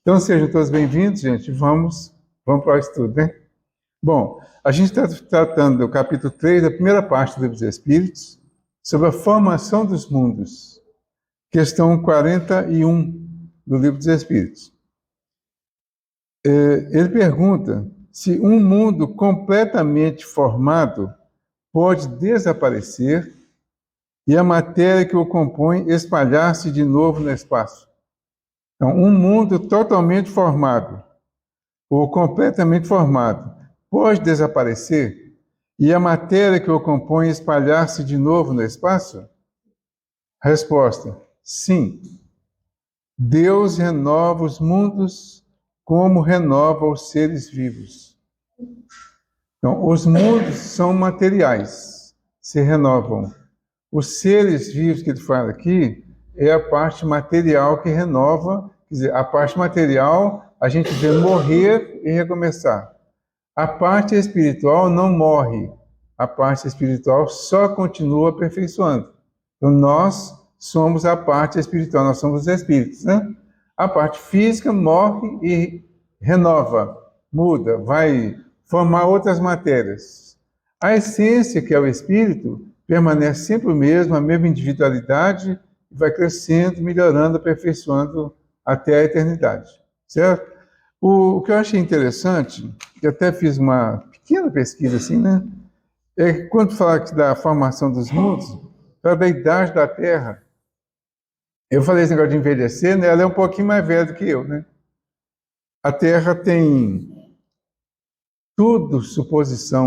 Então, sejam todos bem-vindos, gente. Vamos para o estudo, né? Bom, a gente está tratando do capítulo 3, da primeira parte do Livro dos Espíritos, sobre a formação dos mundos. Questão 41 do Livro dos Espíritos. Ele pergunta se um mundo completamente formado pode desaparecer e a matéria que o compõe espalhar-se de novo no espaço. Então, um mundo totalmente formado ou completamente formado pode desaparecer e a matéria que o compõe espalhar-se de novo no espaço? Resposta: sim. Deus renova os mundos como renova os seres vivos. Então, os mundos são materiais, se renovam. Os seres vivos que ele fala aqui é a parte material que renova. Quer dizer, a parte material a gente vê morrer e recomeçar. A parte espiritual não morre. A parte espiritual só continua aperfeiçoando. Então, nós somos a parte espiritual, nós somos os espíritos, né? A parte física morre e renova, muda, vai formar outras matérias. A essência, que é o espírito, permanece sempre o mesmo, a mesma individualidade, vai crescendo, melhorando, aperfeiçoando até a eternidade, certo? O que eu achei interessante, que até fiz uma pequena pesquisa assim, né? É que quando fala da formação dos mundos, fala da idade da Terra. Eu falei esse negócio de envelhecer, né? Ela é um pouquinho mais velha do que eu, né? A Terra tem tudo suposição.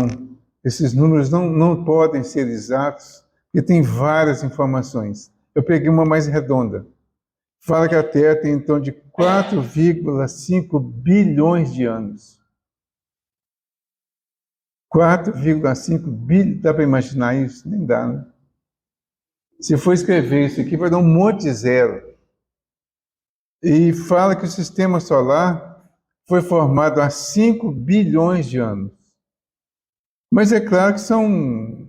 Esses números não podem ser exatos, porque tem várias informações. Eu peguei uma mais redonda. Fala que a Terra tem em torno de 4,5 bilhões de anos. 4,5 bilhões, dá para imaginar isso? Nem dá, né? Se for escrever isso aqui, vai dar um monte de zero. E fala que o sistema solar foi formado há 5 bilhões de anos. Mas é claro que são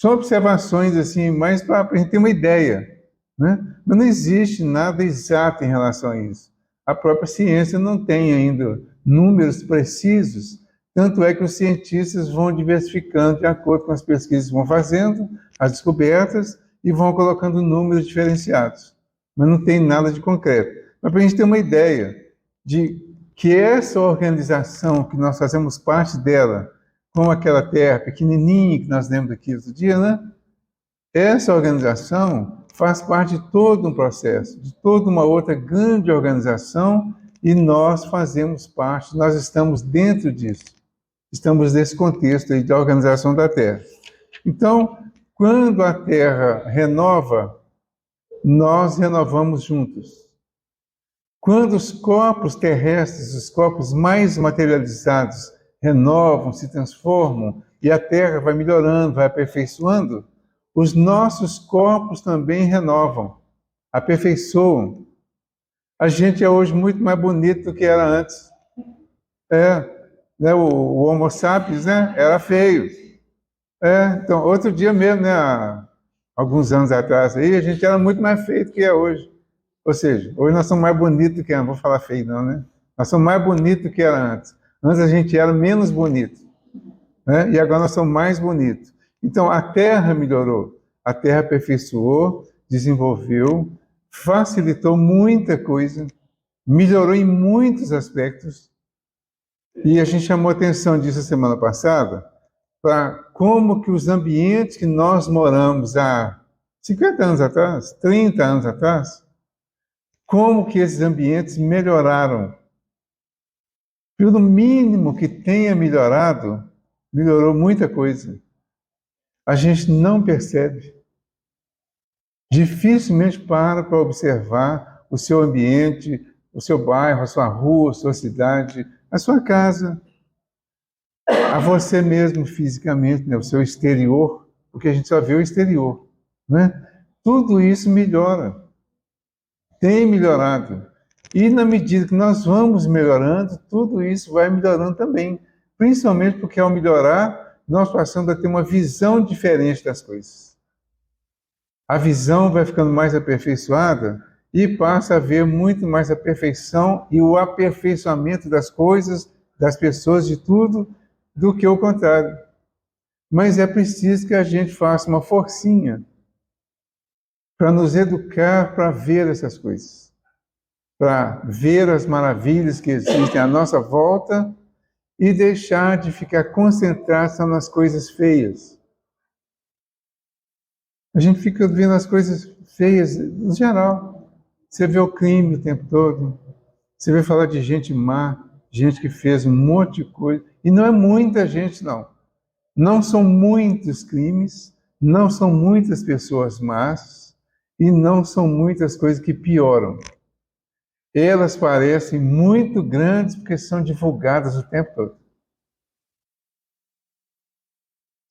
observações assim, mais para a gente ter uma ideia, né? Mas não existe nada exato em relação a isso. A própria ciência não tem ainda números precisos, tanto é que os cientistas vão diversificando de acordo com as pesquisas que vão fazendo, as descobertas, e vão colocando números diferenciados. Mas não tem nada de concreto. Mas para a gente ter uma ideia de que essa organização, que nós fazemos parte dela, como aquela Terra pequenininha que nós lemos aqui outro dia, né? Essa organização faz parte de todo um processo, de toda uma outra grande organização, e nós fazemos parte, nós estamos dentro disso. Estamos nesse contexto aí da organização da Terra. Então, quando a Terra renova, nós renovamos juntos. Quando os corpos terrestres, os corpos mais materializados, renovam, se transformam, e a Terra vai melhorando, vai aperfeiçoando, os nossos corpos também renovam, aperfeiçoam. A gente é hoje muito mais bonito do que era antes. Né, o Homo sapiens, né, era feio. Então, outro dia mesmo, né, há alguns anos atrás, aí, a gente era muito mais feio do que é hoje. Ou seja, hoje nós somos mais bonitos do que antes. Não vou falar feio não, né? Nós somos mais bonitos do que era antes. Antes a gente era menos bonito, né? E agora nós somos mais bonitos. Então, a Terra melhorou. A Terra aperfeiçoou, desenvolveu, facilitou muita coisa, melhorou em muitos aspectos. E a gente chamou atenção disso a semana passada, para como que os ambientes que nós moramos há 50 anos atrás, 30 anos atrás, como que esses ambientes melhoraram. Pelo mínimo que tenha melhorado, melhorou muita coisa. A gente não percebe. Dificilmente para observar o seu ambiente, o seu bairro, a sua rua, a sua cidade, a sua casa, a você mesmo fisicamente, né? O seu exterior, porque a gente só vê o exterior, né? Tudo isso melhora. Tem melhorado. E na medida que nós vamos melhorando, tudo isso vai melhorando também. Principalmente porque ao melhorar, nós passamos a ter uma visão diferente das coisas. A visão vai ficando mais aperfeiçoada e passa a ver muito mais a perfeição e o aperfeiçoamento das coisas, das pessoas, de tudo, do que o contrário. Mas é preciso que a gente faça uma forcinha para nos educar para ver essas coisas, para ver as maravilhas que existem à nossa volta e deixar de ficar concentrado só nas coisas feias. A gente fica vendo as coisas feias no geral. Você vê o crime o tempo todo, você vê falar de gente má, gente que fez um monte de coisa, e não é muita gente, não. Não são muitos crimes, não são muitas pessoas más, e não são muitas coisas que pioram. Elas parecem muito grandes porque são divulgadas o tempo todo.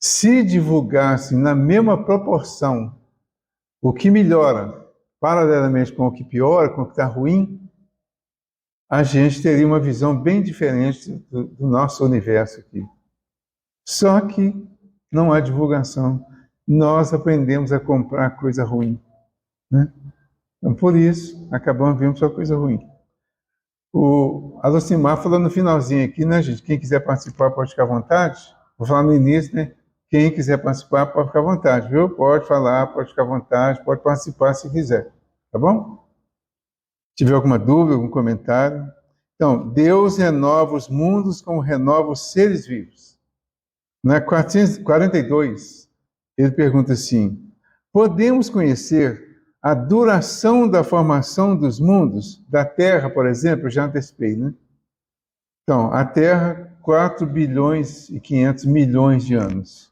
Se divulgassem na mesma proporção o que melhora, paralelamente com o que piora, com o que está ruim, a gente teria uma visão bem diferente do nosso universo aqui. Só que não há divulgação. Nós aprendemos a comprar coisa ruim, né? Então, por isso, acabamos vendo só coisa ruim. A Lucimar falou no finalzinho aqui, né, gente? Quem quiser participar pode ficar à vontade. Vou falar no início, né? Quem quiser participar pode ficar à vontade, viu? Pode falar, pode ficar à vontade, pode participar se quiser. Tá bom? Se tiver alguma dúvida, algum comentário. Então, Deus renova os mundos como renova os seres vivos. Na 442, ele pergunta assim: podemos conhecer a duração da formação dos mundos? Da Terra, por exemplo, eu já antecipei, né? Então, a Terra, 4 bilhões e 500 milhões de anos.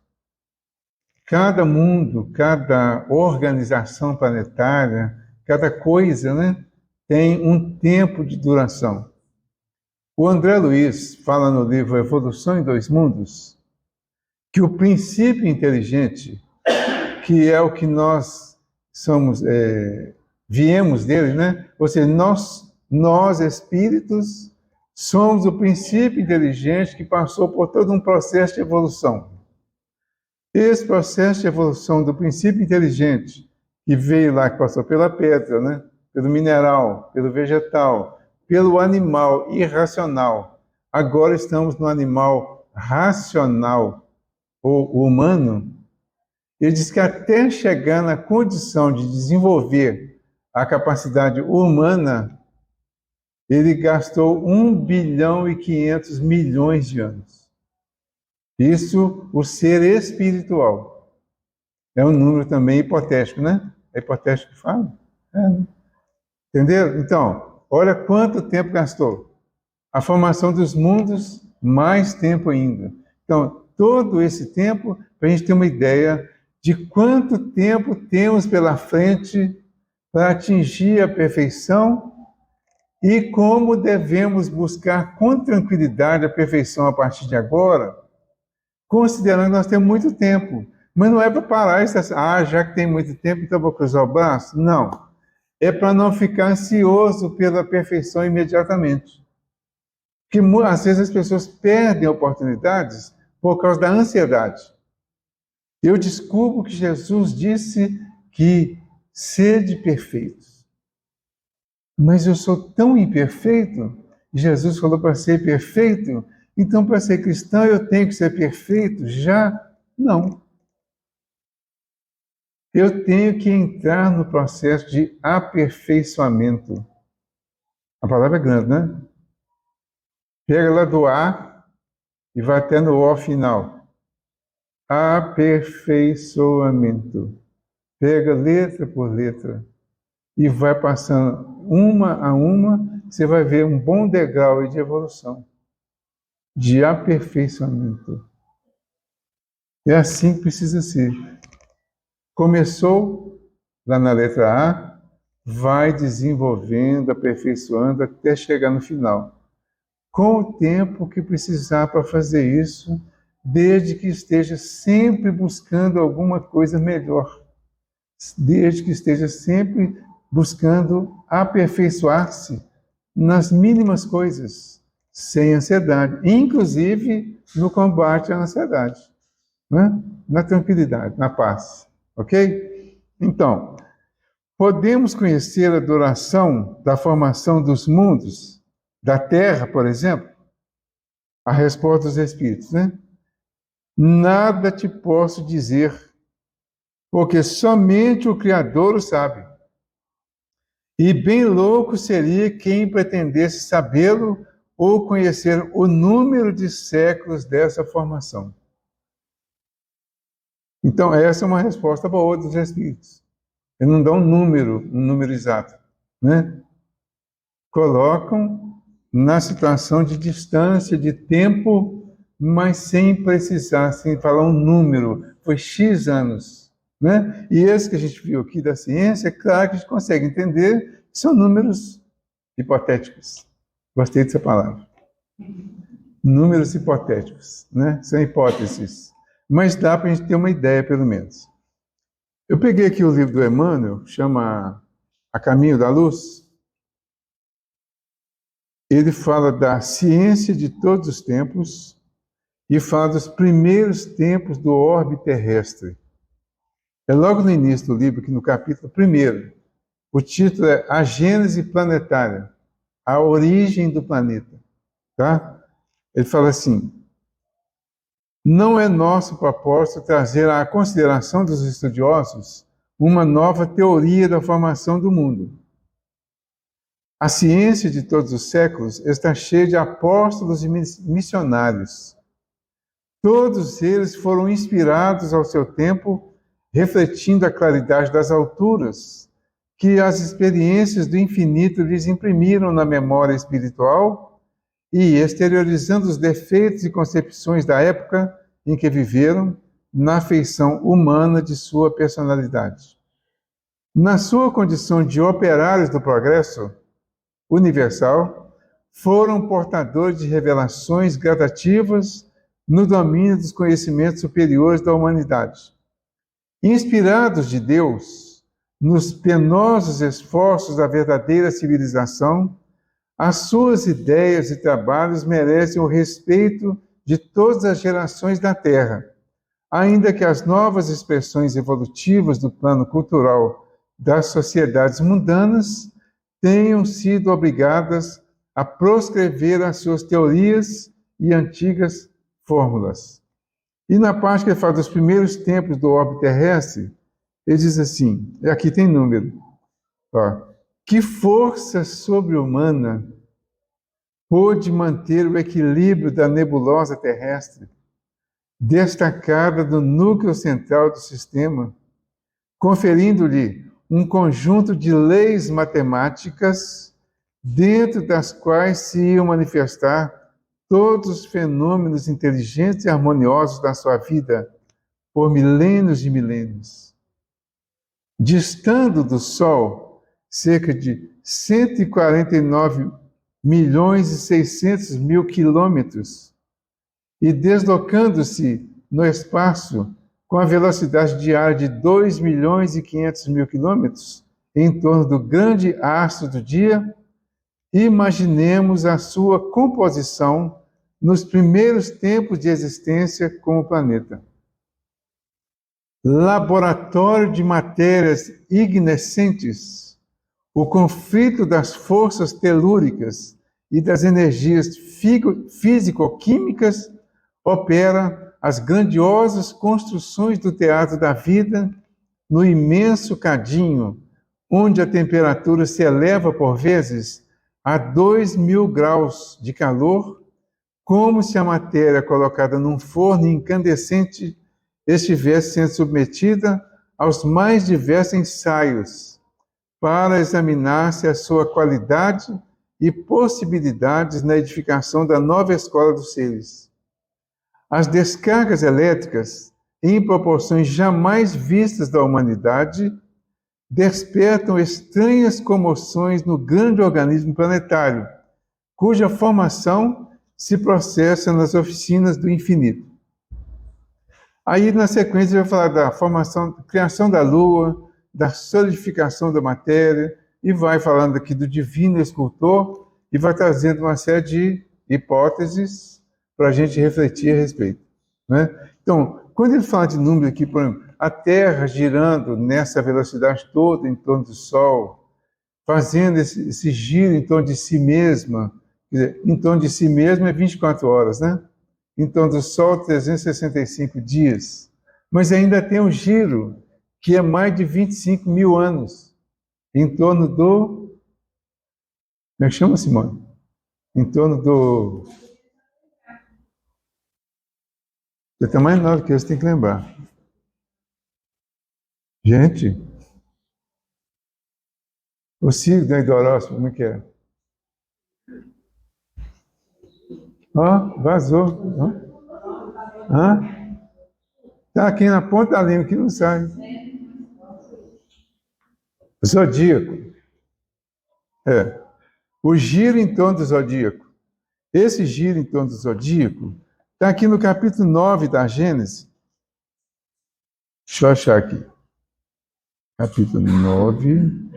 Cada mundo, cada organização planetária, cada coisa, né, tem um tempo de duração. O André Luiz fala no livro Evolução em Dois Mundos que o princípio inteligente, que é o que nós somos, viemos dele, né? Ou seja, nós espíritos somos o princípio inteligente que passou por todo um processo de evolução. Esse processo de evolução do princípio inteligente, que veio lá, que passou pela pedra, né? Pelo mineral, pelo vegetal, pelo animal irracional. Agora estamos no animal racional, ou humano. Ele diz que até chegar na condição de desenvolver a capacidade humana, ele gastou 1 bilhão e 500 milhões de anos. Isso, o ser espiritual. É um número também hipotético, né? É hipotético que fala? Né? Entendeu? Então, olha quanto tempo gastou. A formação dos mundos, mais tempo ainda. Então, todo esse tempo, para a gente ter uma ideia de quanto tempo temos pela frente para atingir a perfeição e como devemos buscar com tranquilidade a perfeição a partir de agora, considerando que nós temos muito tempo. Mas não é para parar e já que tem muito tempo, então vou cruzar o braço. Não. É para não ficar ansioso pela perfeição imediatamente. Porque às vezes as pessoas perdem oportunidades por causa da ansiedade. Eu descubro que Jesus disse que sede perfeitos. Mas eu sou tão imperfeito. Jesus falou para ser perfeito. Então, para ser cristão, eu tenho que ser perfeito? Já? Não. Eu tenho que entrar no processo de aperfeiçoamento. A palavra é grande, né? Pega lá do A e vai até no O final. Aperfeiçoamento. Pega letra por letra e vai passando uma a uma, você vai ver um bom degrau de evolução, de aperfeiçoamento. É assim que precisa ser. Começou lá na letra A, vai desenvolvendo, aperfeiçoando até chegar no final. Com o tempo que precisar para fazer isso, desde que esteja sempre buscando alguma coisa melhor. Desde que esteja sempre buscando aperfeiçoar-se nas mínimas coisas, sem ansiedade, inclusive no combate à ansiedade, né? Na tranquilidade, na paz, ok? Então, Podemos conhecer a duração da formação dos mundos, da Terra, por exemplo? A resposta dos Espíritos, né? Nada te posso dizer, porque somente o Criador o sabe. E bem louco seria quem pretendesse sabê-lo ou conhecer o número de séculos dessa formação. Então, essa é uma resposta boa dos Espíritos. Eles não dão um número exato, né? Colocam na situação de distância, de tempo, mas sem precisar, sem falar um número. Foi X anos, né? E esse que a gente viu aqui da ciência, é claro que a gente consegue entender que são números hipotéticos. Gostei dessa palavra. Números hipotéticos, né? São hipóteses. Mas dá para a gente ter uma ideia, pelo menos. Eu peguei aqui o livro do Emmanuel, chama A Caminho da Luz. Ele fala da ciência de todos os tempos e fala dos primeiros tempos do orbe terrestre. É logo no início do livro, que no capítulo 1, o título é A Gênese Planetária, a origem do planeta. Tá? Ele fala assim: não é nosso propósito trazer à consideração dos estudiosos uma nova teoria da formação do mundo. A ciência de todos os séculos está cheia de apóstolos e missionários. Todos eles foram inspirados ao seu tempo, refletindo a claridade das alturas que as experiências do infinito lhes imprimiram na memória espiritual e exteriorizando os defeitos e concepções da época em que viveram na feição humana de sua personalidade. Na sua condição de operários do progresso universal, foram portadores de revelações gradativas no domínio dos conhecimentos superiores da humanidade. Inspirados de Deus, nos penosos esforços da verdadeira civilização, as suas ideias e trabalhos merecem o respeito de todas as gerações da Terra, ainda que as novas expressões evolutivas do plano cultural das sociedades mundanas tenham sido obrigadas a proscrever as suas teorias e antigas fórmulas. E na parte que ele fala dos primeiros tempos do orbe terrestre, ele diz assim, aqui tem número, ó, que força sobre-humana pôde manter o equilíbrio da nebulosa terrestre, destacada do núcleo central do sistema, conferindo-lhe um conjunto de leis matemáticas dentro das quais se iam manifestar todos os fenômenos inteligentes e harmoniosos da sua vida por milênios e milênios. Distando do Sol cerca de 149 milhões e 600 mil quilômetros e deslocando-se no espaço com a velocidade diária de 2 milhões e 500 mil quilômetros em torno do grande astro do dia, imaginemos a sua composição nos primeiros tempos de existência como planeta. Laboratório de matérias ignescentes, o conflito das forças telúricas e das energias físico-químicas opera as grandiosas construções do teatro da vida no imenso cadinho, onde a temperatura se eleva por vezes a 2.000 graus de calor, como se a matéria colocada num forno incandescente estivesse sendo submetida aos mais diversos ensaios para examinar-se a sua qualidade e possibilidades na edificação da nova escola dos seres. As descargas elétricas, em proporções jamais vistas da humanidade, despertam estranhas comoções no grande organismo planetário, cuja formação se processa nas oficinas do infinito. Aí, na sequência, vai falar da formação, criação da Lua, da solidificação da matéria, e vai falando aqui do divino escultor, e vai trazendo uma série de hipóteses para a gente refletir a respeito. Né? Então, quando ele fala de número aqui, por exemplo, a Terra girando nessa velocidade toda em torno do Sol, fazendo esse giro em torno de si mesma, quer dizer, em torno de si mesma é 24 horas, né? Em torno do Sol, 365 dias. Mas ainda tem um giro que é mais de 25 mil anos, em torno do... Como é que chama, Simone? Em torno do... Você está mais nova que eu, você tem que lembrar. Gente, o signo do horóscopo, como é que é? Ó, vazou. Ó. Hã? Tá aqui na ponta da língua que não sai. Zodíaco. É. O giro em torno do zodíaco. Esse giro em torno do zodíaco está aqui no capítulo 9 da Gênesis. Deixa eu achar aqui. Capítulo 9.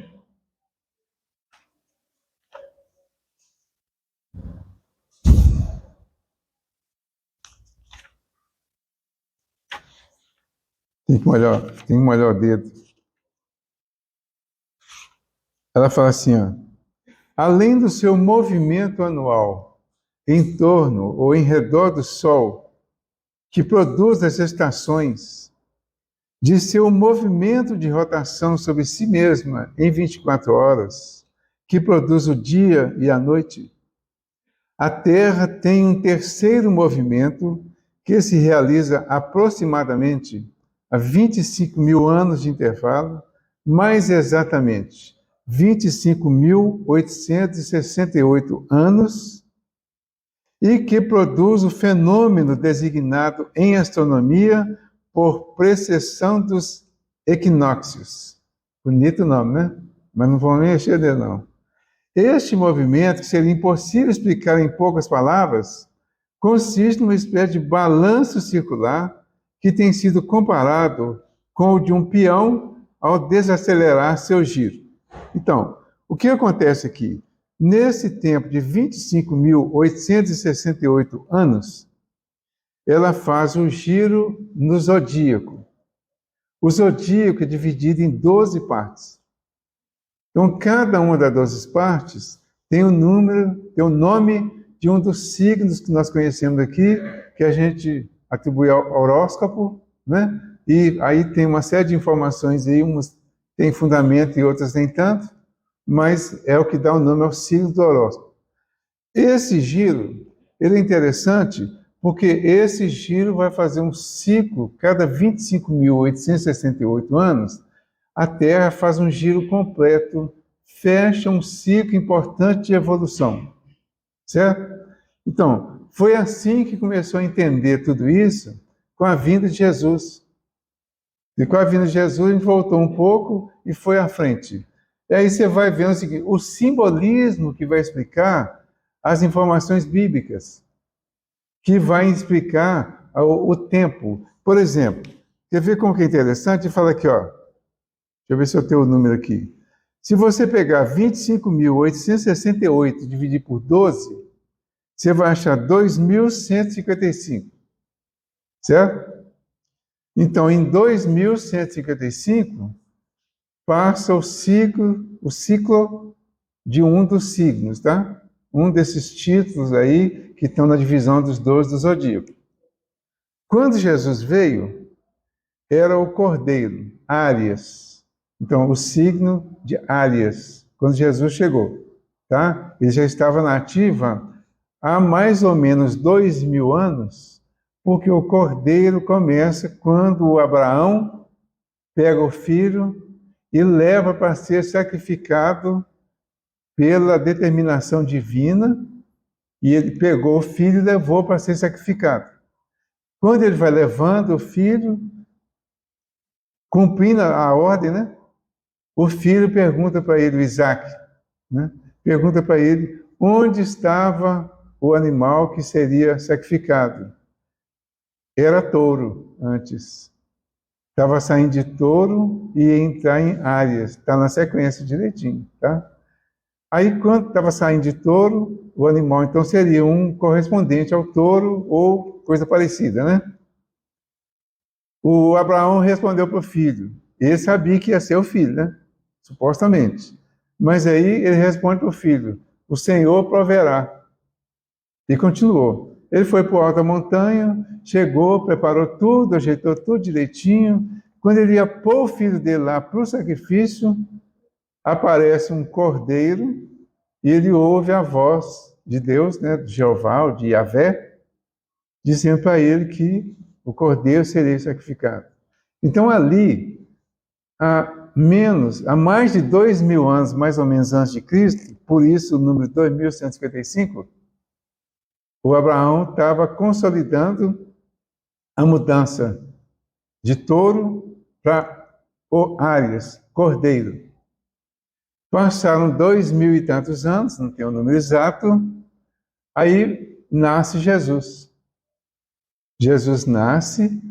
Tem que molhar o dedo. Ela fala assim, ó. Além do seu movimento anual em torno ou em redor do Sol, que produz as estações, de seu movimento de rotação sobre si mesma em 24 horas, que produz o dia e a noite, a Terra tem um terceiro movimento que se realiza aproximadamente a 25 mil anos de intervalo, mais exatamente 25.868 anos, e que produz o fenômeno designado em astronomia por precessão dos equinócios. Bonito nome, né? Mas não vou nem mexer nele, não. Este movimento, que seria impossível explicar em poucas palavras, consiste numa espécie de balanço circular que tem sido comparado com o de um peão ao desacelerar seu giro. Então, o que acontece aqui? Nesse tempo de 25.868 anos, ela faz um giro no zodíaco. O zodíaco é dividido em 12 partes. Então, cada uma das 12 partes tem tem o nome de um dos signos que nós conhecemos aqui, que a gente atribui ao horóscopo, né? E aí tem uma série de informações aí, umas têm fundamento e outras nem tanto, mas é o que dá o nome ao signo do horóscopo. Esse giro, ele é interessante porque esse giro vai fazer um ciclo, cada 25.868 anos, a Terra faz um giro completo, fecha um ciclo importante de evolução, certo? Então, foi assim que começou a entender tudo isso com a vinda de Jesus. E com a vinda de Jesus, a gente voltou um pouco e foi à frente. E aí você vai vendo o seguinte, o simbolismo que vai explicar as informações bíblicas, que vai explicar o tempo. Por exemplo, quer ver como que é interessante? Fala aqui, ó. Deixa eu ver se eu tenho o número aqui. Se você pegar 25.868 e dividir por 12, você vai achar 2.155. Certo? Então, em 2.155, passa o ciclo de um dos signos, tá? Um desses títulos aí que estão na divisão dos 12 do zodíaco. Quando Jesus veio, era o Cordeiro, Áries. Então, o signo de Áries, quando Jesus chegou, tá? Ele já estava na ativa há mais ou menos 2.000 anos, porque o Cordeiro começa quando o Abraão pega o filho e leva para ser sacrificado pela determinação divina, e ele pegou o filho e levou para ser sacrificado. Quando ele vai levando o filho, cumprindo a ordem, né? O filho pergunta para ele, o Isaac, né? Pergunta para ele onde estava o animal que seria sacrificado. Era touro antes. Estava saindo de touro e ia entrar em Áries. Está na sequência direitinho, tá? Aí, quando estava saindo de touro, o animal, então, seria um correspondente ao touro ou coisa parecida, né? O Abraão respondeu para o filho. Ele sabia que ia ser o filho, né? Supostamente. Mas aí ele responde para o filho: o Senhor proverá. E continuou. Ele foi para o alto da montanha, chegou, preparou tudo, ajeitou tudo direitinho. Quando ele ia pôr o filho dele lá para o sacrifício, aparece um cordeiro e ele ouve a voz de Deus, né, de Jeová, ou de Yahvé, dizendo para ele que o cordeiro seria sacrificado. Então ali, há mais de 2.000 anos, mais ou menos antes de Cristo, por isso o número 2155, o Abraão estava consolidando a mudança de touro para Áries, cordeiro. Passaram 2.000 e tantos anos, não tem o número exato, aí nasce Jesus. Jesus nasce,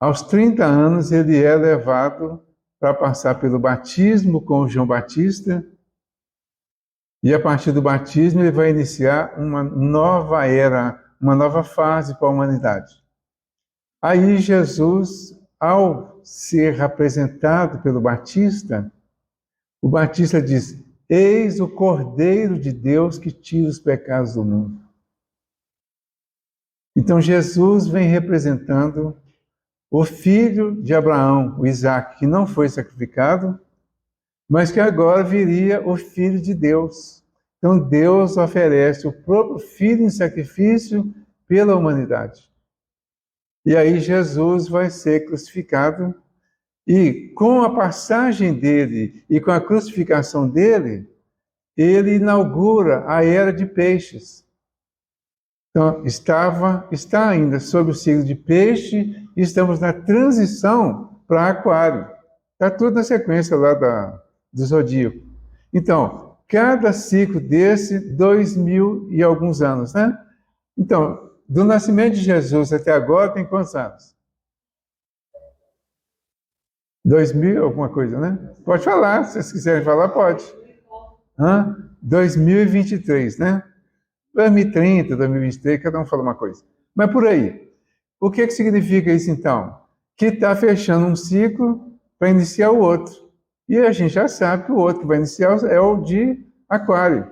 aos 30 anos ele é levado para passar pelo batismo com João Batista, e a partir do batismo ele vai iniciar uma nova era, uma nova fase para a humanidade. Aí Jesus, ao ser apresentado pelo Batista, o Batista diz: eis o Cordeiro de Deus que tira os pecados do mundo. Então Jesus vem representando o filho de Abraão, o Isaac, que não foi sacrificado, mas que agora viria o Filho de Deus. Então Deus oferece o próprio Filho em sacrifício pela humanidade. E aí Jesus vai ser crucificado, e com a passagem dele e com a crucificação dele, ele inaugura a era de peixes. Então, está ainda sob o signo de peixe, e estamos na transição para aquário. Está tudo na sequência lá do zodíaco. Então, cada ciclo desse, 2.000 e alguns anos, né? Então, do nascimento de Jesus até agora, tem quantos anos? 2.000 alguma coisa, né? Pode falar, se vocês quiserem falar, pode. 2023, né? 2030, 2023, cada um fala uma coisa. Mas por aí. O que significa isso, então? Que está fechando um ciclo para iniciar o outro. E a gente já sabe que o outro que vai iniciar é o de Aquário.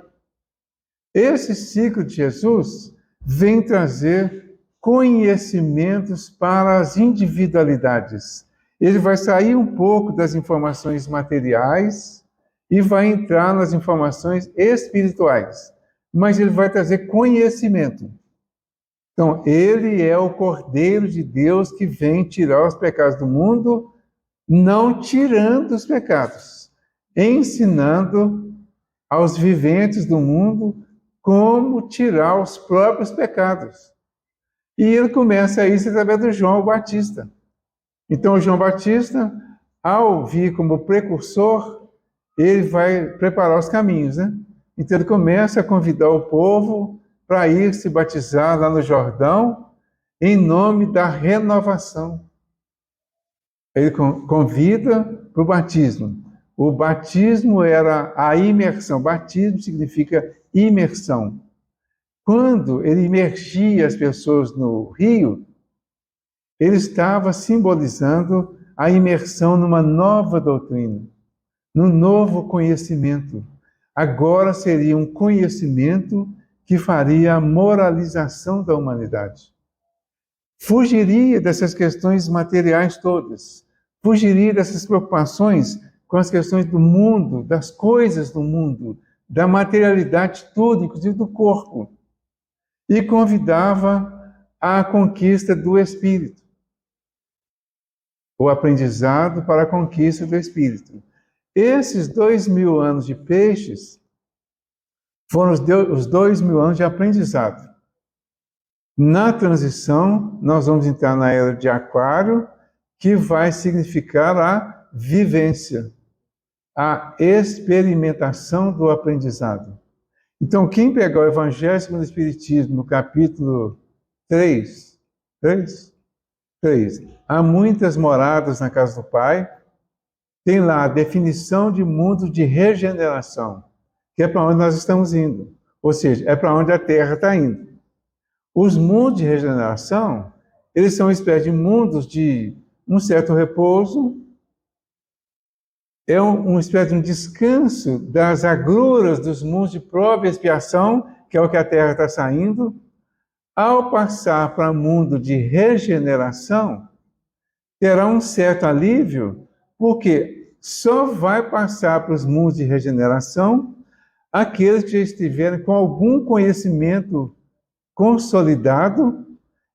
Esse ciclo de Jesus vem trazer conhecimentos para as individualidades. Ele vai sair um pouco das informações materiais e vai entrar nas informações espirituais. Mas ele vai trazer conhecimento. Então, ele é o Cordeiro de Deus que vem tirar os pecados do mundo, não tirando os pecados, ensinando aos viventes do mundo como tirar os próprios pecados. E ele começa isso através do João Batista. Então, o João Batista, ao vir como precursor, ele vai preparar os caminhos, né? Então, ele começa a convidar o povo para ir se batizar lá no Jordão, em nome da renovação. Ele convida para o batismo. O batismo era a imersão. Batismo significa imersão. Quando ele imergia as pessoas no rio, ele estava simbolizando a imersão numa nova doutrina, num novo conhecimento. Agora seria um conhecimento que faria a moralização da humanidade. Fugiria dessas questões materiais todas. Fugiria dessas preocupações com as questões do mundo, das coisas do mundo, da materialidade toda, inclusive do corpo. E convidava à conquista do espírito. O aprendizado para a conquista do espírito. Esses 2.000 anos de peixes foram os 2.000 anos de aprendizado. Na transição, nós vamos entrar na era de Aquário, que vai significar a vivência, a experimentação do aprendizado. Então, quem pegar o Evangelho segundo o Espiritismo, no capítulo 3, há muitas moradas na casa do Pai, tem lá a definição de mundo de regeneração, que é para onde nós estamos indo. Ou seja, é para onde a Terra está indo. Os mundos de regeneração, eles são uma espécie de mundos de um certo repouso, é uma espécie de um descanso das agruras dos mundos de prova e expiação, que é o que a Terra está saindo. Ao passar para o mundo de regeneração, terá um certo alívio, porque só vai passar para os mundos de regeneração aqueles que já estiverem com algum conhecimento consolidado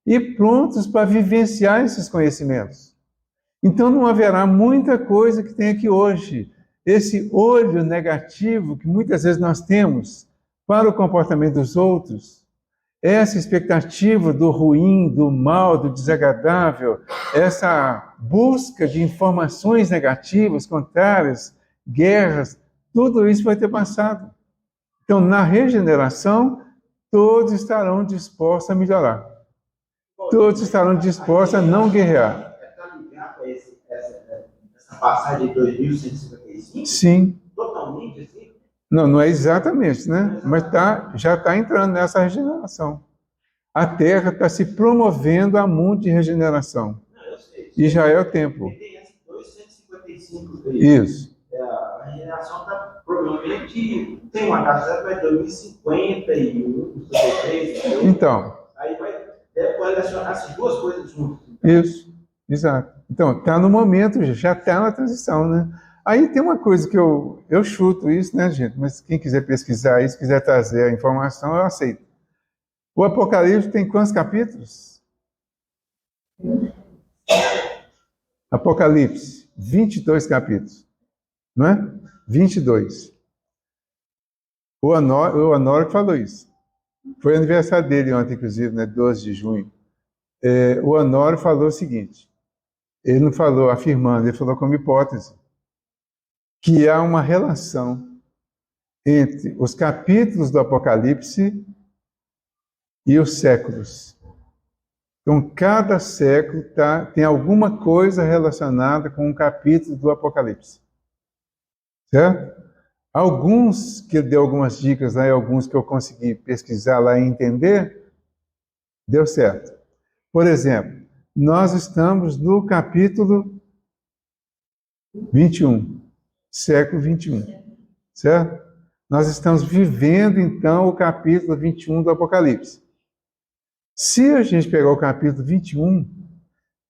e prontos para vivenciar esses conhecimentos. Então não haverá muita coisa que tem aqui hoje. Esse olho negativo que muitas vezes nós temos para o comportamento dos outros, essa expectativa do ruim, do mal, do desagradável, essa busca de informações negativas, contrárias, guerras, tudo isso vai ter passado. Então, na regeneração, todos estarão dispostos a melhorar. Todos estarão dispostos a não guerrear. Está ligado a essa passagem de 2155? Sim. Totalmente assim? Não é exatamente, né? Mas já está entrando nessa regeneração. A Terra está se promovendo a mundo de regeneração. Não, eu sei. E já é o tempo. Tem esse 2155 aí. Isso. A regeneração está provavelmente, tem uma data, vai 2051, 53. Então. Aí deve relacionar essas duas coisas juntas. Isso, exato. Então, está no momento, já está na transição, né? Aí tem uma coisa que eu chuto isso, né, gente? Mas quem quiser pesquisar isso, quiser trazer a informação, eu aceito. O Apocalipse tem quantos capítulos? Apocalipse, 22 capítulos, não é? 22. O Honório falou isso. Foi aniversário dele ontem, inclusive, né, 12 de junho. O Honório falou o seguinte, ele não falou afirmando, ele falou como hipótese, que há uma relação entre os capítulos do Apocalipse e os séculos. Então, cada século tem alguma coisa relacionada com um capítulo do Apocalipse. Certo? Alguns que ele deu algumas dicas lá, e alguns que eu consegui pesquisar lá e entender, deu certo. Por exemplo, nós estamos no capítulo 21, século 21, certo? Nós estamos vivendo, então, o capítulo 21 do Apocalipse. Se a gente pegar o capítulo 21,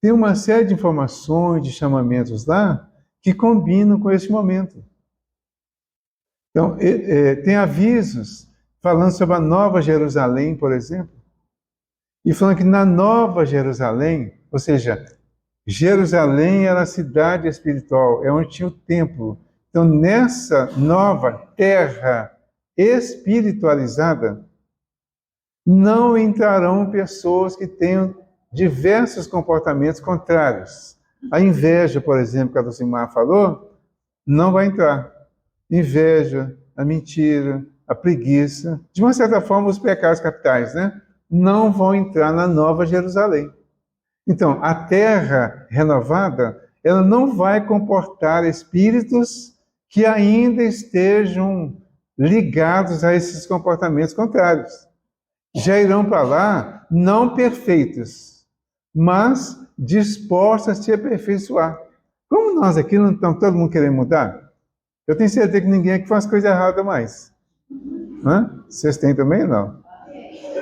tem uma série de informações, de chamamentos lá, que combinam com esse momento. Então, tem avisos falando sobre a Nova Jerusalém, por exemplo, e falando que na Nova Jerusalém, ou seja, Jerusalém era a cidade espiritual, é onde tinha o templo. Então, nessa nova terra espiritualizada, não entrarão pessoas que tenham diversos comportamentos contrários. A inveja, por exemplo, que a Dulcimar falou, não vai entrar. Inveja, a mentira, a preguiça, de uma certa forma, os pecados capitais, né? Não vão entrar na Nova Jerusalém. Então, a terra renovada, ela não vai comportar espíritos que ainda estejam ligados a esses comportamentos contrários. Já irão para lá, não perfeitos, mas dispostos a se aperfeiçoar. Como nós aqui não estamos todo mundo querendo mudar, eu tenho certeza que ninguém aqui faz coisa errada mais. Hã? Vocês têm também ou não?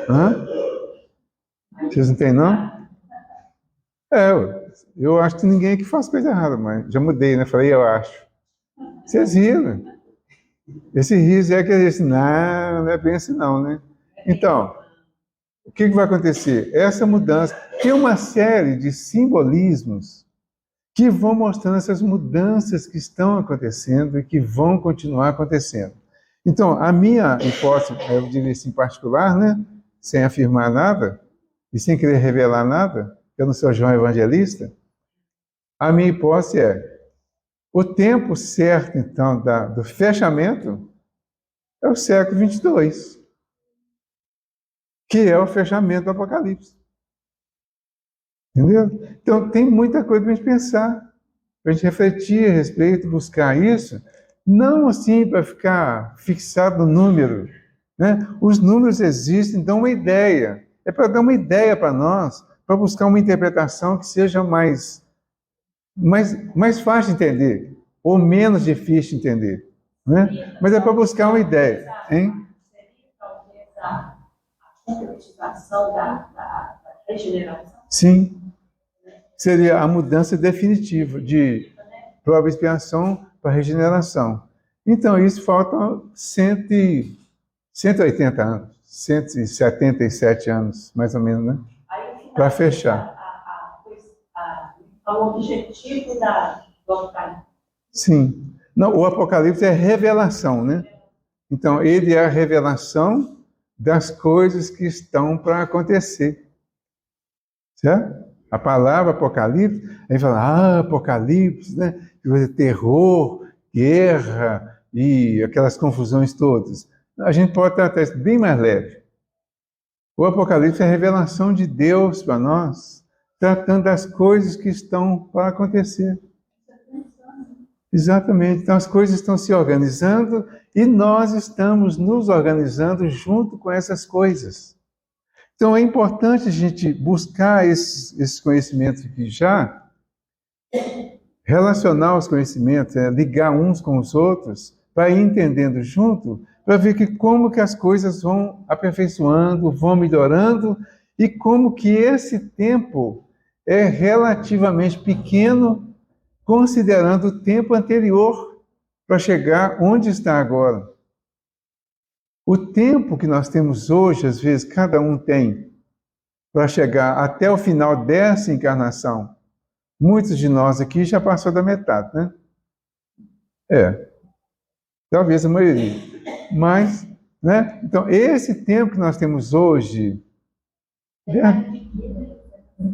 Hã? Vocês não têm, não? Eu acho que ninguém aqui faz coisa errada, mas já mudei, né? Falei, eu acho. Vocês riram. Esse riso é que a gente, não é bem assim não, né? Então, o que vai acontecer? Essa mudança, tem uma série de simbolismos que vão mostrando essas mudanças que estão acontecendo e que vão continuar acontecendo. Então, a minha hipótese, eu diria assim, particular, né? Sem afirmar nada e sem querer revelar nada, eu não sou João Evangelista, a minha hipótese é o tempo certo, então, do fechamento é o século 22, que é o fechamento do Apocalipse. Entendeu? Então, tem muita coisa para a gente pensar, para a gente refletir a respeito, buscar isso, não assim para ficar fixado no número, né? Os números existem, dão uma ideia, é para dar uma ideia para nós, para buscar uma interpretação que seja mais mais fácil de entender, ou menos difícil de entender, né? Mas é para buscar uma ideia, hein? Seria talvez a concretização da regeneração? Sim, seria a mudança definitiva de prova e expiação para regeneração. Então, isso falta 180 anos, 177 anos, mais ou menos, né? Para fechar. O objetivo do Apocalipse. Sim. Não, o Apocalipse é revelação, né? Então, ele é a revelação das coisas que estão para acontecer. Certo? A palavra Apocalipse, a gente fala, Apocalipse, né? Terror, guerra e aquelas confusões todas. A gente pode tratar isso bem mais leve. O Apocalipse é a revelação de Deus para nós, tratando das coisas que estão para acontecer. Exatamente. Então as coisas estão se organizando e nós estamos nos organizando junto com essas coisas. Então é importante a gente buscar esses conhecimentos aqui já, relacionar os conhecimentos, ligar uns com os outros, para ir entendendo junto, para ver como que as coisas vão aperfeiçoando, vão melhorando, e como que esse tempo é relativamente pequeno, considerando o tempo anterior para chegar onde está agora. O tempo que nós temos hoje, às vezes, cada um tem, para chegar até o final dessa encarnação, muitos de nós aqui já passou da metade, né? Talvez a maioria. Mas, né? Então, esse tempo que nós temos hoje,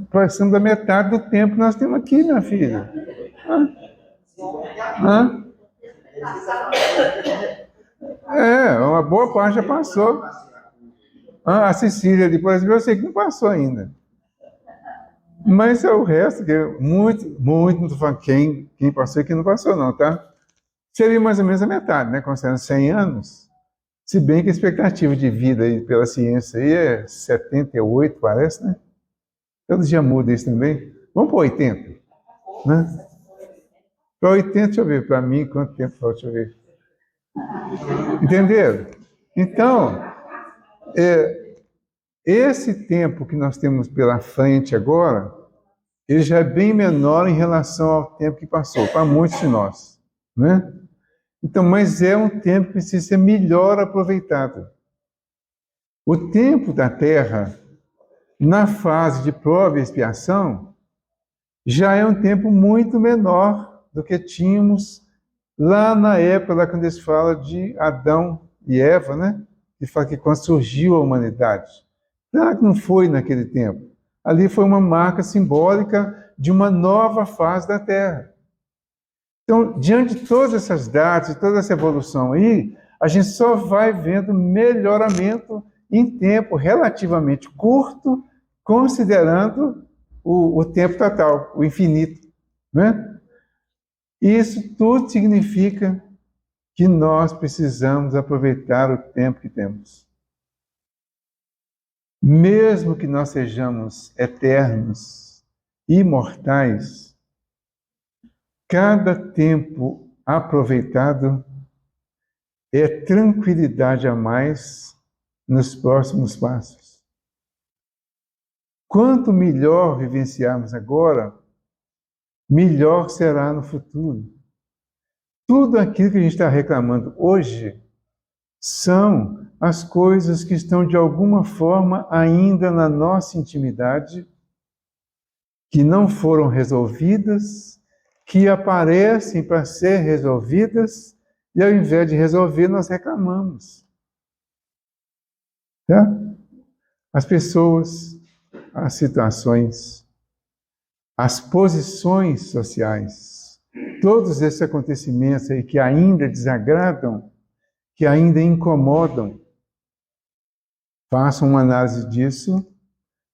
passamos da metade do tempo que nós temos aqui, minha filha. Uma boa parte já passou. A Cecília ali, por exemplo, eu sei que não passou ainda. Mas é o resto, que é muito, não estou falando quem passou e quem não passou, não, tá? Seria mais ou menos a metade, né? Considerando 100 anos. Se bem que a expectativa de vida aí, pela ciência aí é 78, parece, né? Todo dia muda isso também. Vamos para 80, né? Para 80, deixa eu ver, para mim, quanto tempo falta, deixa eu ver. Entenderam? Então, esse tempo que nós temos pela frente agora, ele já é bem menor em relação ao tempo que passou, para muitos de nós, né? Então, mas é um tempo que precisa ser melhor aproveitado. O tempo da Terra, na fase de prova e expiação, já é um tempo muito menor do que tínhamos lá na época, lá quando eles falam de Adão e Eva, né? Que fala que quando surgiu a humanidade. Claro que não foi naquele tempo. Ali foi uma marca simbólica de uma nova fase da Terra. Então, diante de todas essas datas, toda essa evolução aí, a gente só vai vendo melhoramento em tempo relativamente curto, considerando o tempo total, o infinito, né? Isso tudo significa que nós precisamos aproveitar o tempo que temos. Mesmo que nós sejamos eternos, imortais, cada tempo aproveitado é tranquilidade a mais nos próximos passos. Quanto melhor vivenciarmos agora, melhor será no futuro. Tudo aquilo que a gente está reclamando hoje são as coisas que estão de alguma forma ainda na nossa intimidade, que não foram resolvidas, que aparecem para ser resolvidas, e ao invés de resolver, nós reclamamos. Tá? As pessoas, as situações, as posições sociais, todos esses acontecimentos aí que ainda desagradam, que ainda incomodam, façam uma análise disso,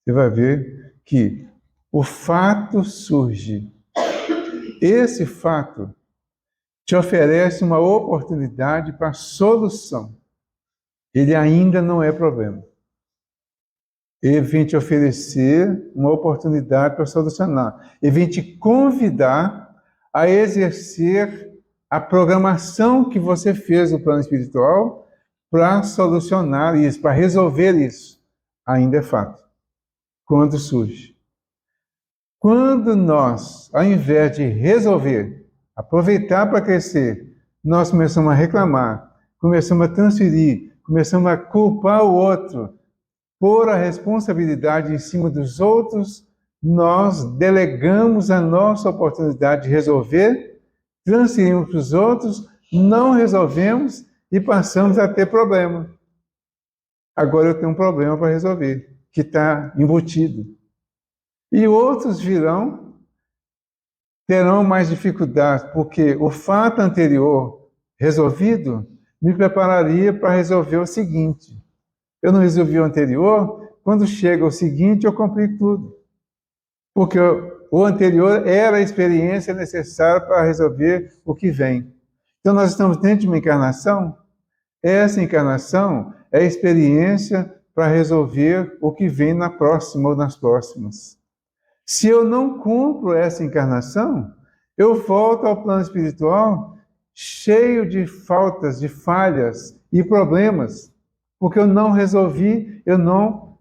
você vai ver que o fato surge. Esse fato te oferece uma oportunidade para solução. Ele ainda não é problema. Ele vem te oferecer uma oportunidade para solucionar. Ele vem te convidar a exercer a programação que você fez no plano espiritual para solucionar isso, para resolver isso. Ainda é fato. Quando surge. Quando nós, ao invés de resolver, aproveitar para crescer, nós começamos a reclamar, começamos a transferir, começamos a culpar o outro, pôr a responsabilidade em cima dos outros, nós delegamos a nossa oportunidade de resolver, transferimos para os outros, não resolvemos e passamos a ter problema. Agora eu tenho um problema para resolver, que está embutido. E outros terão mais dificuldade, porque o fato anterior resolvido me prepararia para resolver o seguinte. Eu não resolvi o anterior, quando chega o seguinte eu complico tudo. Porque o anterior era a experiência necessária para resolver o que vem. Então nós estamos dentro de uma encarnação, essa encarnação é a experiência para resolver o que vem na próxima ou nas próximas. Se eu não cumpro essa encarnação, eu volto ao plano espiritual cheio de faltas, de falhas e problemas, porque eu não resolvi, eu não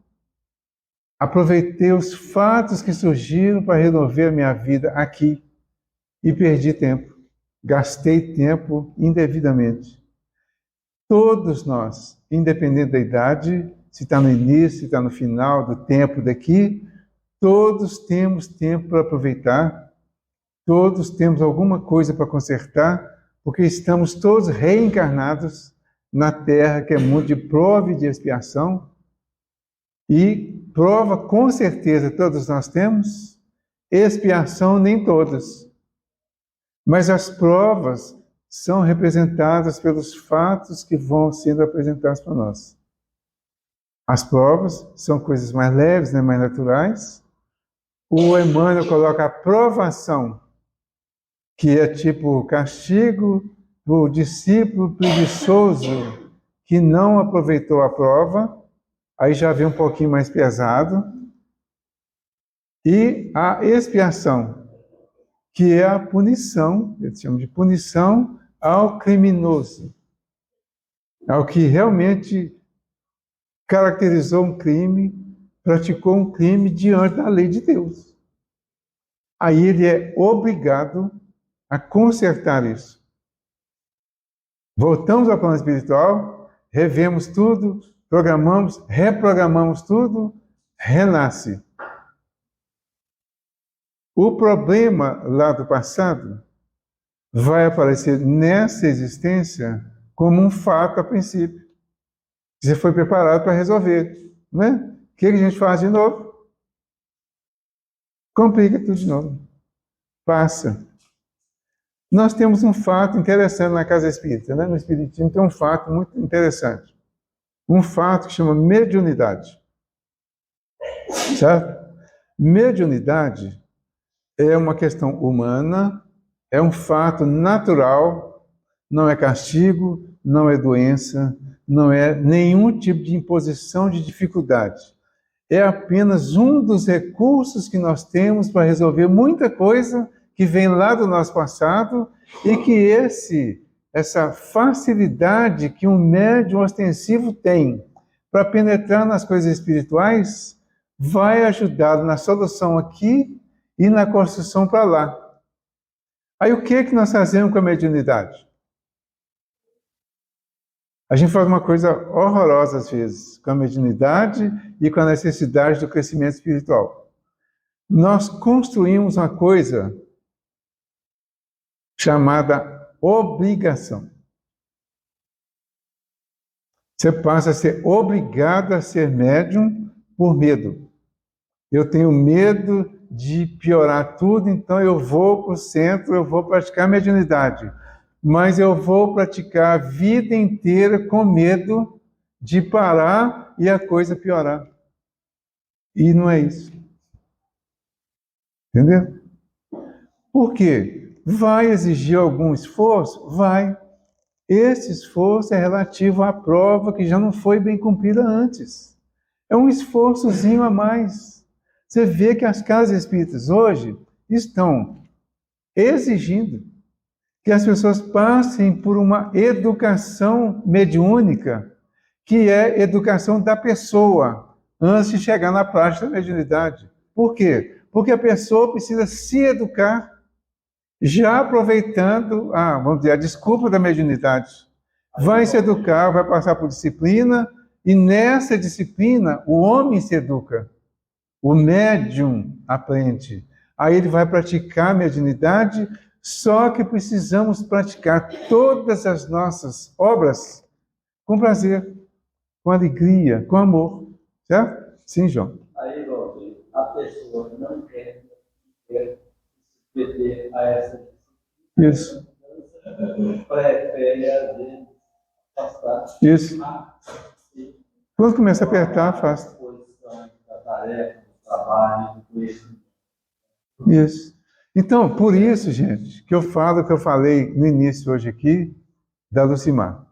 aproveitei os fatos que surgiram para resolver a minha vida aqui e perdi tempo, gastei tempo indevidamente. Todos nós, independente da idade, se está no início, se está no final do tempo daqui, todos temos tempo para aproveitar, todos temos alguma coisa para consertar, porque estamos todos reencarnados na Terra, que é mundo de prova e de expiação, e prova com certeza todos nós temos, expiação nem todas. Mas as provas são representadas pelos fatos que vão sendo apresentados para nós. As provas são coisas mais leves, né, mais naturais. O Emmanuel coloca a provação, que é tipo castigo para o discípulo preguiçoso que não aproveitou a prova, aí já vem um pouquinho mais pesado. E a expiação, que é a punição, eles chamam de punição ao criminoso, ao que realmente caracterizou um crime, praticou um crime diante da lei de Deus. Aí ele é obrigado a consertar isso. Voltamos ao plano espiritual, revemos tudo, programamos, reprogramamos tudo, renasce. O problema lá do passado vai aparecer nessa existência como um fato a princípio. Você foi preparado para resolver, não é? O que a gente faz de novo? Complica tudo de novo. Passa. Nós temos um fato interessante na casa espírita, né? No espiritismo tem um fato muito interessante. Um fato que chama mediunidade. Certo? Mediunidade é uma questão humana, é um fato natural, não é castigo, não é doença, não é nenhum tipo de imposição de dificuldade. É apenas um dos recursos que nós temos para resolver muita coisa que vem lá do nosso passado e que essa facilidade que um médium ostensivo tem para penetrar nas coisas espirituais vai ajudá-lo na solução aqui e na construção para lá. Aí o que é que nós fazemos com a mediunidade? A gente faz uma coisa horrorosa às vezes, com a mediunidade e com a necessidade do crescimento espiritual. Nós construímos uma coisa chamada obrigação. Você passa a ser obrigado a ser médium por medo. Eu tenho medo de piorar tudo, então eu vou para o centro, eu vou praticar mediunidade. Mas eu vou praticar a vida inteira com medo de parar e a coisa piorar. E não é isso. Entendeu? Por quê? Vai exigir algum esforço? Vai. Esse esforço é relativo à prova que já não foi bem cumprida antes. É um esforçozinho a mais. Você vê que as casas espíritas hoje estão exigindo que as pessoas passem por uma educação mediúnica, que é educação da pessoa, antes de chegar na prática da mediunidade. Por quê? Porque a pessoa precisa se educar, já aproveitando, vamos dizer, a desculpa da mediunidade. Vai se educar, vai passar por disciplina, e nessa disciplina o homem se educa, o médium aprende. Aí ele vai praticar a mediunidade, só que precisamos praticar todas as nossas obras com prazer, com alegria, com amor. Certo? Sim, João. Aí, Valdir, a pessoa não quer se submeter a essa disciplina. Isso. Prefere, às vezes, afastar. Isso. Quando começa a apertar, afasta. Da tarefa, do trabalho, do conhecimento. Isso. Então, por isso, gente, que eu falo o que eu falei no início hoje aqui, da Lucimar,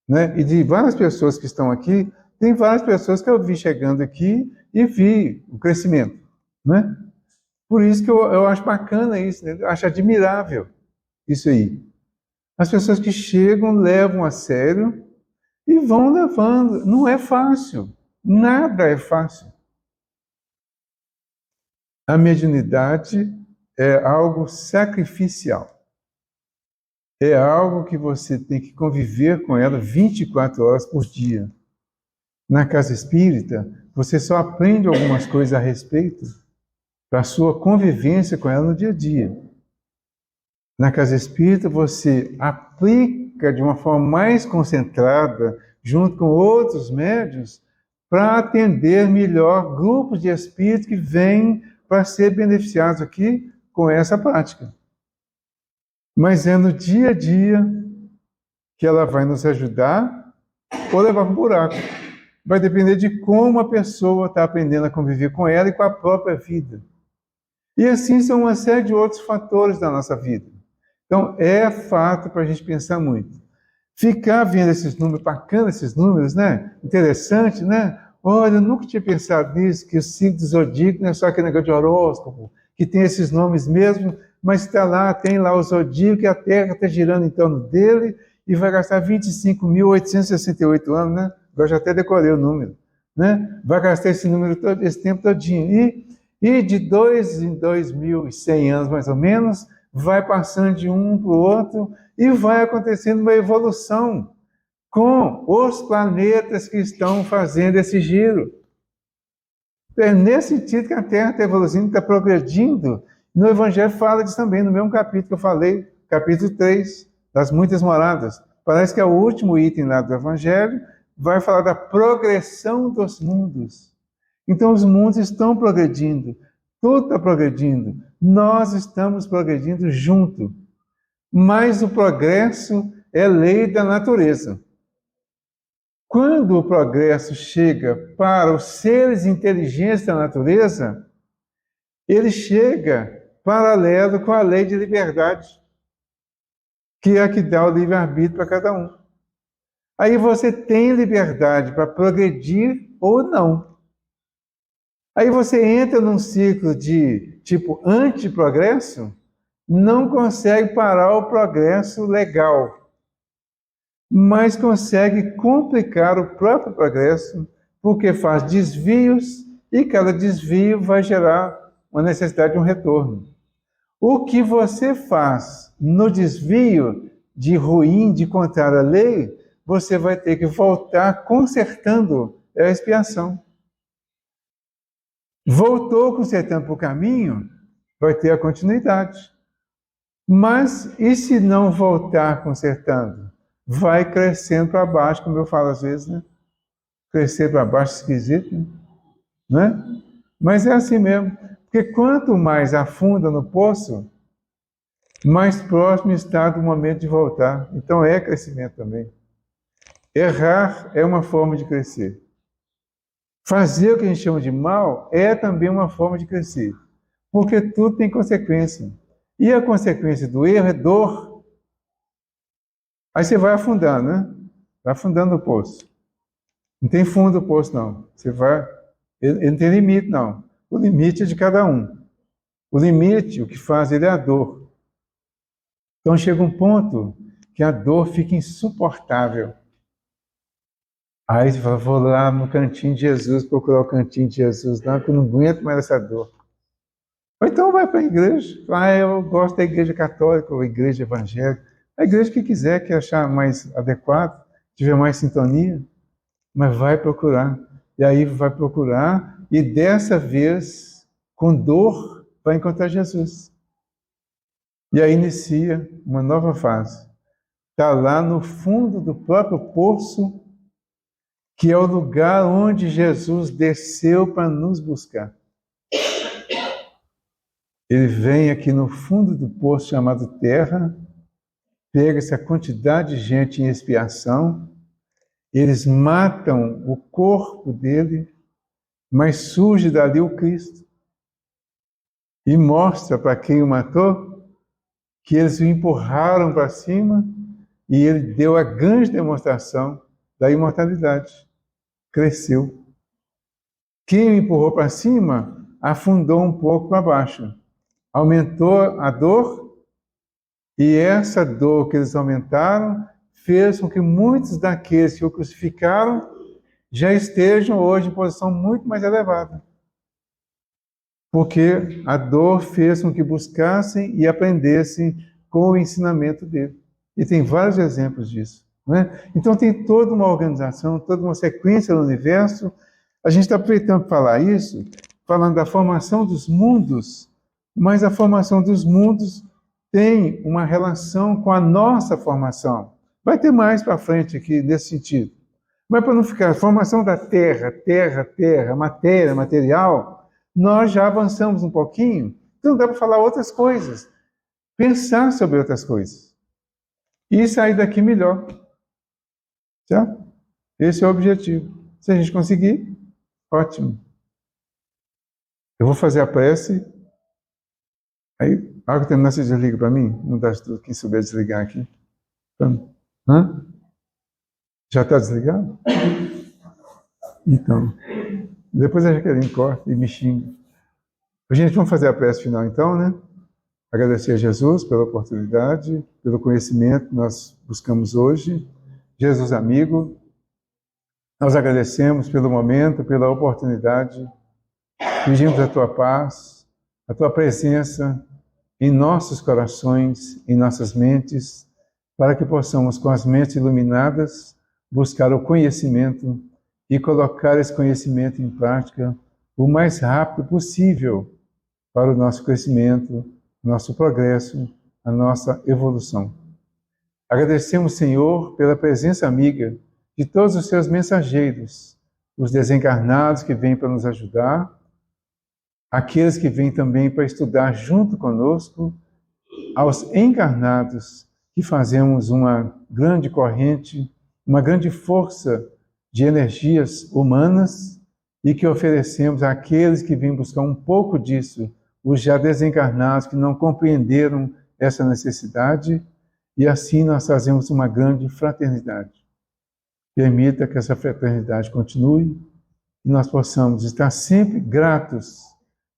né? E de várias pessoas que estão aqui, tem várias pessoas que eu vi chegando aqui e vi o crescimento, né? Por isso que eu acho bacana isso, né? Eu acho admirável isso aí. As pessoas que chegam, levam a sério e vão levando. Não é fácil. Nada é fácil. A mediunidade é algo sacrificial. É algo que você tem que conviver com ela 24 horas por dia. Na casa espírita, você só aprende algumas coisas a respeito da sua convivência com ela no dia a dia. Na casa espírita, você aplica de uma forma mais concentrada, junto com outros médiuns, para atender melhor grupos de espíritos que vêm para ser beneficiados aqui com essa prática. Mas é no dia a dia que ela vai nos ajudar ou levar para o buraco. Vai depender de como a pessoa está aprendendo a conviver com ela e com a própria vida. E assim são uma série de outros fatores da nossa vida. Então, é fato para a gente pensar muito. Ficar vendo esses números, bacana esses números, né? Interessante, né? Olha, eu nunca tinha pensado nisso, que o signo do zodíaco não é só aquele negócio de horóscopo, que tem esses nomes mesmo, mas está lá, tem lá o zodíaco e a Terra está girando em torno dele e vai gastar 25.868 anos, né? Agora já até decorei o número, né? Vai gastar esse número todo, esse tempo todinho. E de 2 em 2.100 anos, mais ou menos, vai passando de um para o outro e vai acontecendo uma evolução com os planetas que estão fazendo esse giro. É nesse sentido que a Terra está evoluindo, está progredindo. No Evangelho fala disso também, no mesmo capítulo que eu falei, capítulo 3, das muitas moradas. Parece que é o último item lá do Evangelho, vai falar da progressão dos mundos. Então os mundos estão progredindo, tudo está progredindo. Nós estamos progredindo junto. Mas o progresso é lei da natureza. Quando o progresso chega para os seres inteligentes da natureza, ele chega paralelo com a lei de liberdade, que é a que dá o livre-arbítrio para cada um. Aí você tem liberdade para progredir ou não. Aí você entra num ciclo de tipo antiprogresso, não consegue parar o progresso legal, mas consegue complicar o próprio progresso, porque faz desvios e cada desvio vai gerar uma necessidade de um retorno. O que você faz no desvio de ruim, de contrário à lei, você vai ter que voltar consertando a expiação. Voltou consertando para o caminho, vai ter a continuidade. Mas e se não voltar consertando? Vai crescendo para baixo, como eu falo às vezes, né? Crescer para baixo esquisito, né? Mas é assim mesmo. Porque quanto mais afunda no poço, mais próximo está do momento de voltar. Então é crescimento também. Errar é uma forma de crescer. Fazer o que a gente chama de mal é também uma forma de crescer. Porque tudo tem consequência. E a consequência do erro é dor. Aí você vai afundando, né? Vai afundando o poço. Não tem fundo o poço, não. Você vai... Ele não tem limite, não. O limite é de cada um. O limite, o que faz ele é a dor. Então chega um ponto que a dor fica insuportável. Aí você fala, vou lá no cantinho de Jesus, procurar o cantinho de Jesus, não, que eu não aguento mais essa dor. Ou então vai para a igreja. Eu gosto da igreja católica ou igreja evangélica. A igreja que quiser, que achar mais adequado, tiver mais sintonia, mas vai procurar. E aí vai procurar, e dessa vez, com dor, vai encontrar Jesus. E aí inicia uma nova fase. Está lá no fundo do próprio poço, que é o lugar onde Jesus desceu para nos buscar. Ele vem aqui no fundo do poço chamado terra, pega essa quantidade de gente em expiação, eles matam o corpo dele, mas surge dali o Cristo. E mostra para quem o matou que eles o empurraram para cima e ele deu a grande demonstração da imortalidade. Cresceu. Quem o empurrou para cima afundou um pouco para baixo. Aumentou a dor, e essa dor que eles aumentaram fez com que muitos daqueles que o crucificaram já estejam hoje em posição muito mais elevada. Porque a dor fez com que buscassem e aprendessem com o ensinamento dele. E tem vários exemplos disso. Não é? Então tem toda uma organização, toda uma sequência no universo. A gente está aproveitando para falar isso, falando da formação dos mundos, mas a formação dos mundos tem uma relação com a nossa formação. Vai ter mais para frente aqui nesse sentido. Mas para não ficar, a formação da terra, matéria, material, nós já avançamos um pouquinho, então dá para falar outras coisas, pensar sobre outras coisas e sair daqui melhor. Já? Esse é o objetivo. Se a gente conseguir, ótimo. Eu vou fazer a prece, aí, na hora que terminar, você desliga para mim, não dá tudo, quem souber desligar aqui. Hã? Já está desligado? Então, depois a Jaqueline corta e me xinga. Gente, vamos fazer a prece final então, né? Agradecer a Jesus pela oportunidade, pelo conhecimento que nós buscamos hoje. Jesus amigo, nós agradecemos pelo momento, pela oportunidade. Pedimos a tua paz, a tua presença em nossos corações, em nossas mentes, para que possamos, com as mentes iluminadas, buscar o conhecimento e colocar esse conhecimento em prática o mais rápido possível para o nosso crescimento, nosso progresso, a nossa evolução. Agradecemos, Senhor, pela presença amiga de todos os seus mensageiros, os desencarnados que vêm para nos ajudar, aqueles que vêm também para estudar junto conosco, aos encarnados que fazemos uma grande corrente, uma grande força de energias humanas e que oferecemos àqueles que vêm buscar um pouco disso, os já desencarnados que não compreenderam essa necessidade, e assim nós fazemos uma grande fraternidade. Permita que essa fraternidade continue e nós possamos estar sempre gratos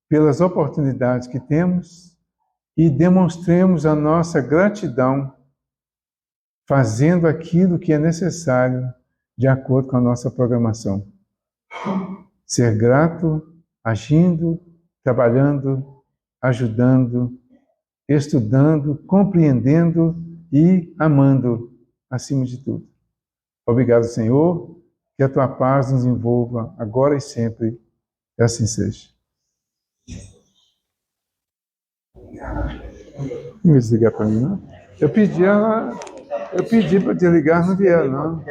pelas oportunidades que temos e demonstremos a nossa gratidão fazendo aquilo que é necessário de acordo com a nossa programação. Ser grato, agindo, trabalhando, ajudando, estudando, compreendendo e amando, acima de tudo. Obrigado, Senhor, que a tua paz nos envolva agora e sempre, e assim seja. Não vai desligar para mim, não? Eu pedi para desligar, não vieram, não.